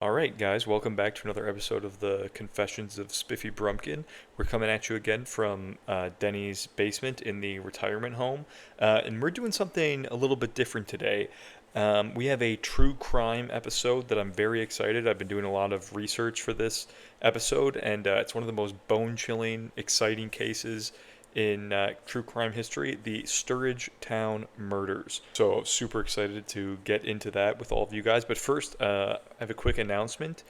All right, guys, welcome back to another episode of the Confessions of Spiffy Brumpkin. We're coming at you again from Denny's basement in the retirement home, and we're doing something a little bit different today. We have a true crime episode that I'm very excited. I've been doing a lot of research for this episode, and it's one of the most bone-chilling, exciting cases in true crime history, the Sturridge Town murders. So super excited to get into that with all of you guys. But first, I have a quick announcement.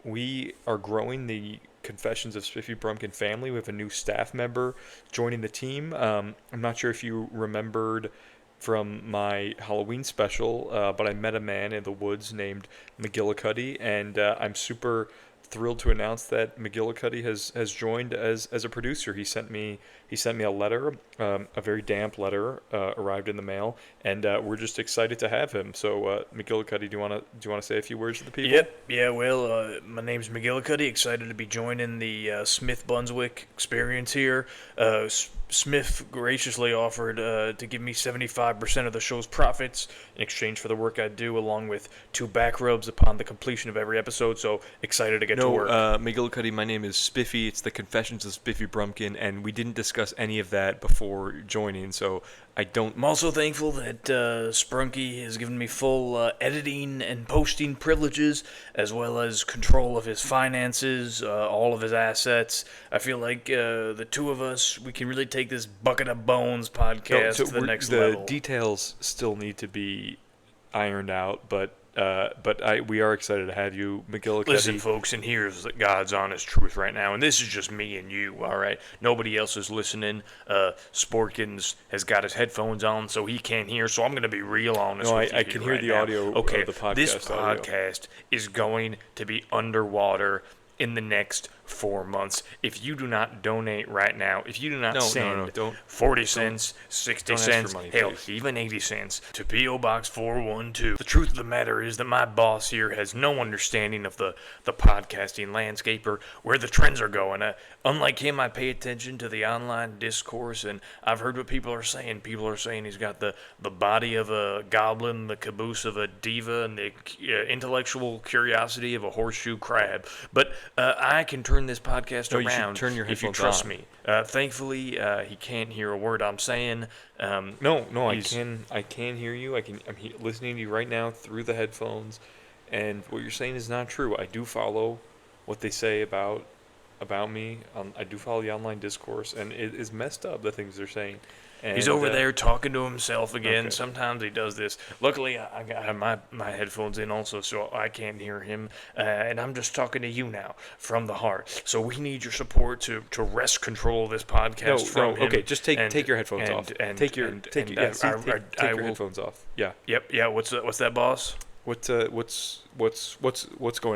We are growing the Confessions of Spiffy Brumpkin family. We have a new staff member joining the team. I'm not sure if you remembered from my Halloween special, but I met a man in the woods named McGillicudy, and I'm super thrilled to announce that McGillicudy has joined as a producer. He sent me a letter, a very damp letter, arrived in the mail, and we're just excited to have him. So McGillicudy, do you wanna say a few words to the people? Yep. Yeah. Well, my name's McGillicudy. Excited to be joining the Smith Bunswick Experience here. Smith graciously offered to give me 75% of the show's profits in exchange for the work I do, along with 2 back rubs upon the completion of every episode. So excited to get to No, work. McGillicuddy, my name is Spiffy. It's the Confessions of Spiffy Brumpkin, and we didn't discuss any of that before joining, so I don't. I'm also thankful that Sprunky has given me full editing and posting privileges, as well as control of his finances, all of his assets. I feel like the two of us, we can really take this Bucket of Bones podcast to the next level. The details still need to be ironed out, but we are excited to have you, McGillicuddy. Listen, folks, and here's God's honest truth right now, and this is just me and you, all right? Nobody else is listening. Sporkins has got his headphones on, so he can't hear, so I'm going to be real honest with you. I can hear right the now. audio Okay, of the podcast. this audio. podcast is going to be underwater in the next 4 months. If you do not donate right now, if you do not send don't 40 cents, 60 don't ask for cents, money, hell, please. even 80 cents to P.O. Box 412. The truth of the matter is that my boss here has no understanding of the podcasting landscape or where the trends are going. Unlike him, I pay attention to the online discourse, and I've heard what people are saying. People are saying he's got the body of a goblin, the caboose of a diva, and the intellectual curiosity of a horseshoe crab. But I can turn this podcast No, you should around turn your if you headphones trust on. me. Thankfully, he can't hear a word I'm saying. No, I he's- can hear you. I'm listening to you right now through the headphones, and what you're saying is not true. I do follow what they say about me. I do follow the online discourse, and it is messed up the things they're saying. And, He's over there talking to himself again. Okay. Sometimes he does this. Luckily, I got my headphones in also, so I can't hear him. And I'm just talking to you now from the heart. So we need your support to wrest control of this podcast from him. Okay, just take your headphones off. Take your headphones off. Yeah. Yep. Yeah. What's that, boss? What's going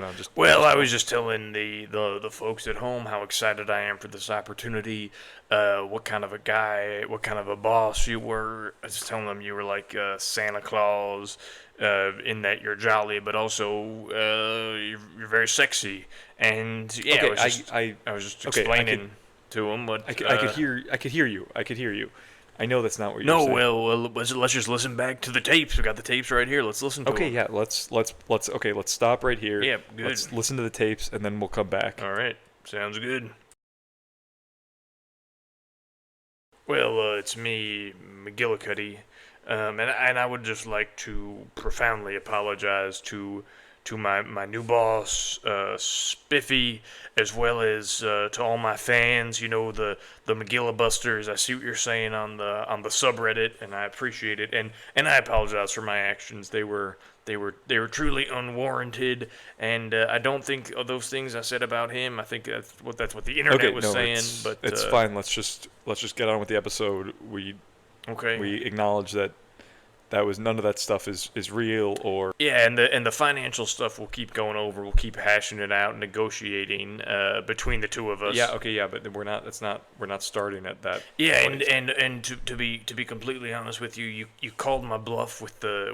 on? Well, I was just telling the folks at home how excited I am for this opportunity. What kind of a guy, what kind of a boss you were. I was telling them you were like Santa Claus, in that you're jolly, but also you're very sexy. And yeah, Okay, I was just okay, explaining to them what I could hear you. I know that's not what you're No, saying. well, let's just listen back to the tapes. We got the tapes right here. Let's listen to them. Okay, yeah, let's stop right here. Yeah, good. Let's listen to the tapes and then we'll come back. All right, sounds good. Well, it's me, McGillicudy, and I would just like to profoundly apologize to my new boss, Spiffy, as well as to all my fans. You know, the McGillibusters. I see what you're saying on the subreddit, and I appreciate it. And I apologize for my actions. They were truly unwarranted, and I don't think of those things I said about him. I think that's what the internet was saying. But it's fine. Let's just get on with the episode. Okay. We acknowledge that was none of that stuff is real or Yeah, and the financial stuff we'll keep going over. We'll keep hashing it out, negotiating between the two of us. yeah. Okay, yeah, but we're not starting at that. Yeah, point. and to be completely honest with you, you called my bluff with the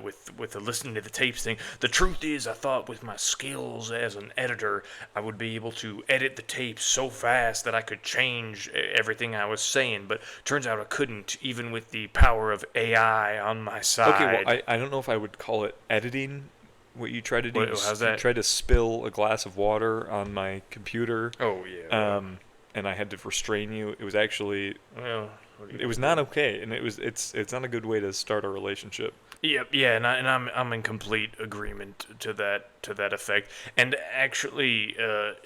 listening to the tapes thing. The truth is, I thought with my skills as an editor, I would be able to edit the tapes so fast that I could change everything I was saying. But turns out I couldn't, even with the power of AI on my side. Okay, well, I don't know if I would call it editing What you tried to do? What, how's You that? tried to spill a glass of water on my computer, Oh yeah. and I had to restrain you. It was actually, Well, what are you it was gonna not do? okay, and it's not a good way to start a relationship. Yep, yeah, and I'm in complete agreement to that effect. And actually,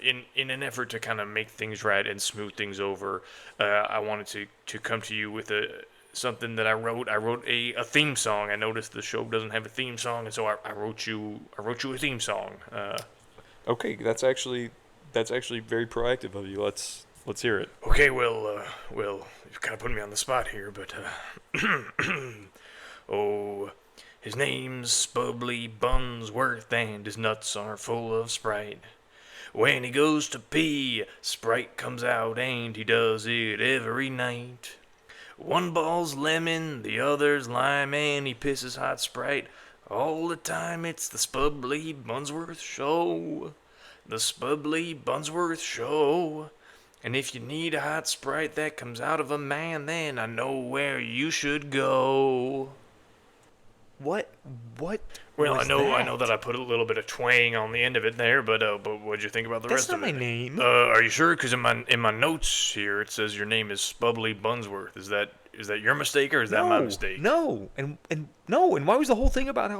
in an effort to kind of make things right and smooth things over, I wanted to come to you with a something that I wrote. I wrote a theme song. I noticed the show doesn't have a theme song, and so I wrote you a theme song. Okay, that's actually very proactive of you. Let's hear it. Okay, well, you've kind of put me on the spot here, but oh, his name's Bubbly Bunsworth, and his nuts are full of Sprite. When he goes to pee, Sprite comes out, and he does it every night. One ball's lemon, the other's lime, and he pisses hot Sprite. All the time, it's the Spubbly Bunsworth Show. The Spubbly Bunsworth Show. And if you need a hot Sprite that comes out of a man, then I know where you should go. What? What Well, was I that? know that I put a little bit of twang on the end of it there, but what'd you think about the That's rest not of my it? name. Are you sure? Because in my notes here it says your name is Spubbly Bunsworth. Is that your mistake or is that my No, mistake? no, and no, and why was the whole thing about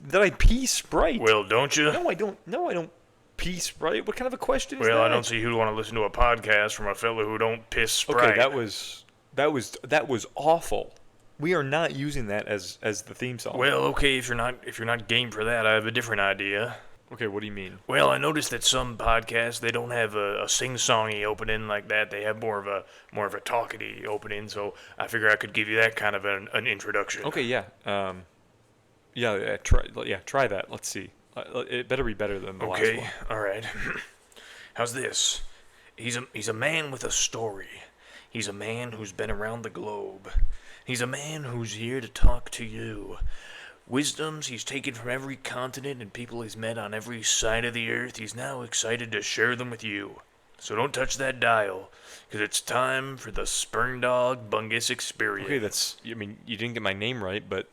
that I pee Sprite? Well, don't you? No, I don't. No, I don't pee Sprite. What kind of a question is Well, that? I don't see who'd want to listen to a podcast from a fellow who don't piss Sprite. Okay, that was awful. We are not using that as the theme song. Well, okay, if you're not game for that, I have a different idea. Okay, what do you mean? Well, I noticed that some podcasts they don't have a sing-songy opening like that. They have more of a talkity opening. So I figure I could give you that kind of an introduction. Okay, yeah. Yeah, try that. Let's see. It better be better than the last Okay, one. all right. How's this? He's a man with a story. He's a man who's been around the globe. He's a man who's here to talk to you. Wisdoms he's taken from every continent and people he's met on every side of the earth. He's now excited to share them with you. So don't touch that dial, because it's time for the Spurn Dog Bungus Experience. Okay, I mean, you didn't get my name right, but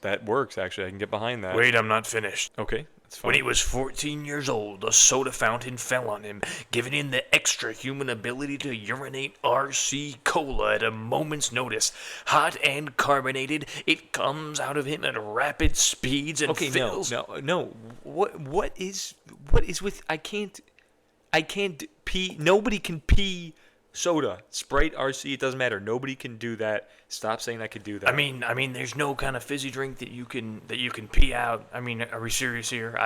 that works, actually. I can get behind that. Wait, I'm not finished. Okay, that's fine. When he was 14 years old, a soda fountain fell on him, giving him the extra human ability to urinate RC Cola at a moment's notice. Hot and carbonated, it comes out of him at rapid speeds and Okay, fills. no. What is with I can't pee. Nobody can pee soda. Sprite, RC, it doesn't matter. Nobody can do that. Stop saying I could do that. I mean, there's no kind of fizzy drink that you can pee out. I mean, are we serious here?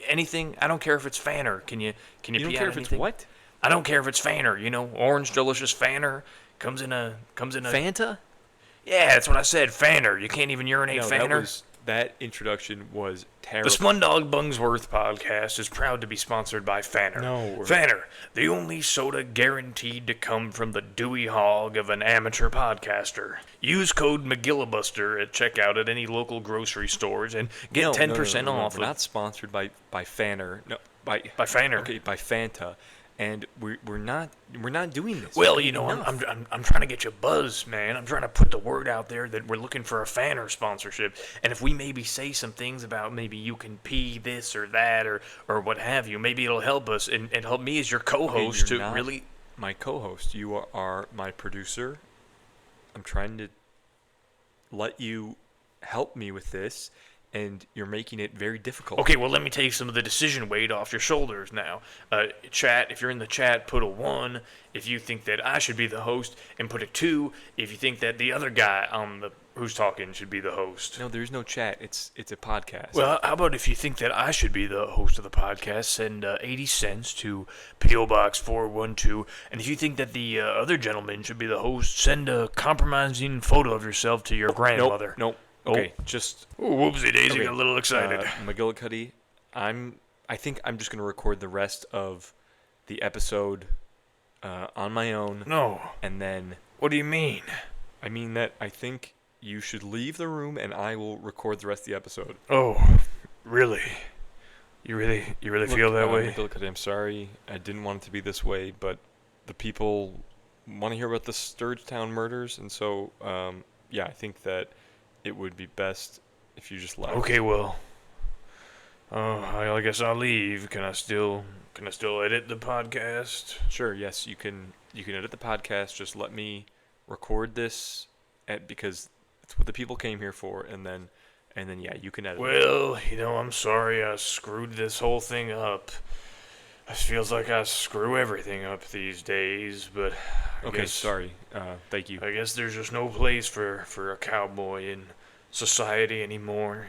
Anything? I don't care if it's Fanner. Can you you don't pee care out if it's anything? what? I don't care if it's Fanner. Orange delicious Fanner comes in a Fanta? Yeah, that's what I said. Fanner. You can't even urinate No, Fanner. that introduction was terrible. The Spundog Bunsworth podcast is proud to be sponsored by Fanner. No. Fanner, the only soda guaranteed to come from the dewy hog of an amateur podcaster. Use code McGillibuster at checkout at any local grocery stores and get 10% off. We're not sponsored by Fanner. No, by Fanner. Okay, by Fanta. And we're not doing this. Well, Okay, I'm enough. I'm trying to get you buzz, man. I'm trying to put the word out there that we're looking for a Fanner sponsorship. And if we maybe say some things about maybe you can pee this or that or what have you, maybe it'll help us and help me as your co-host you're to not really. my co-host. You are my producer. I'm trying to let you help me with this, and you're making it very difficult. Okay, well, let me take some of the decision weight off your shoulders now. Chat, if you're in the chat, put a 1 if you think that I should be the host, and put a 2 if you think that the other guy who's talking should be the host. No, there's no chat. It's a podcast. Well, how about if you think that I should be the host of the podcast, send 80 cents to P.O. Box 412. And if you think that the other gentleman should be the host, send a compromising photo of yourself to your grandmother. Nope. Okay, just Ooh, whoopsie daisy, okay. got a little excited. McGillicudy, I think I'm just gonna record the rest of the episode on my own. No. And then What do you mean? I mean that I think you should leave the room, and I will record the rest of the episode. Oh, really? You really feel that way? McGillicudy, I'm sorry. I didn't want it to be this way, but the people want to hear about the Sturgetown murders, and so yeah, I think that it would be best if you just left. Okay, well, Oh, I guess I'll leave. Can I still edit the podcast? Sure, yes, you can edit the podcast. Just let me record this because it's what the people came here for, and then yeah, you can edit it. Well, I'm sorry I screwed this whole thing up. It feels like I screw everything up these days, but I Okay, guess sorry. Thank you. I guess there's just no place for a cowboy in society anymore.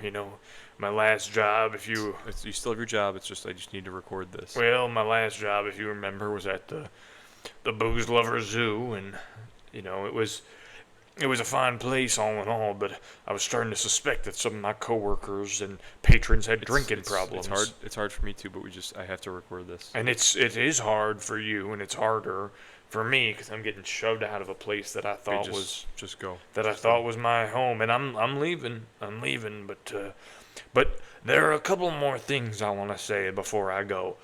My last job, You still have your job. It's just I just need to record this. my last job, if you remember, was at the Booze Lover Zoo, and it was a fine place all in all, but I was starting to suspect that some of my coworkers and patrons had drinking problems. It's hard for me too, but I have to record this. And it is hard for you, and it's harder for me because I'm getting shoved out of a place that I thought Just go. that I thought was my home, and I'm leaving. But there are a couple more things I want to say before I go.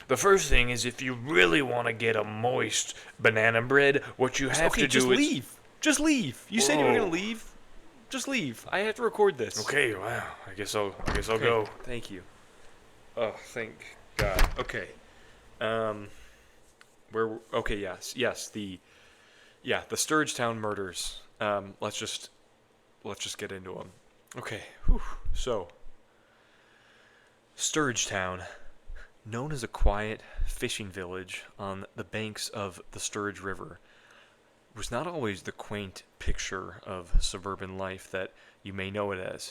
The first thing is, if you really want to get a moist banana bread, what you have Okay, to just do is leave. Just leave. You said you were gonna Whoa. leave. Just leave. I have to record this. Okay. Wow. I guess I'll Okay, go. Thank you. Oh, thank God. Okay. Okay, yes, the Sturgetown murders. Let's just get into them. Okay. Whew. So, Sturgetown, known as a quiet fishing village on the banks of the Sturge River, was not always the quaint picture of suburban life that you may know it as.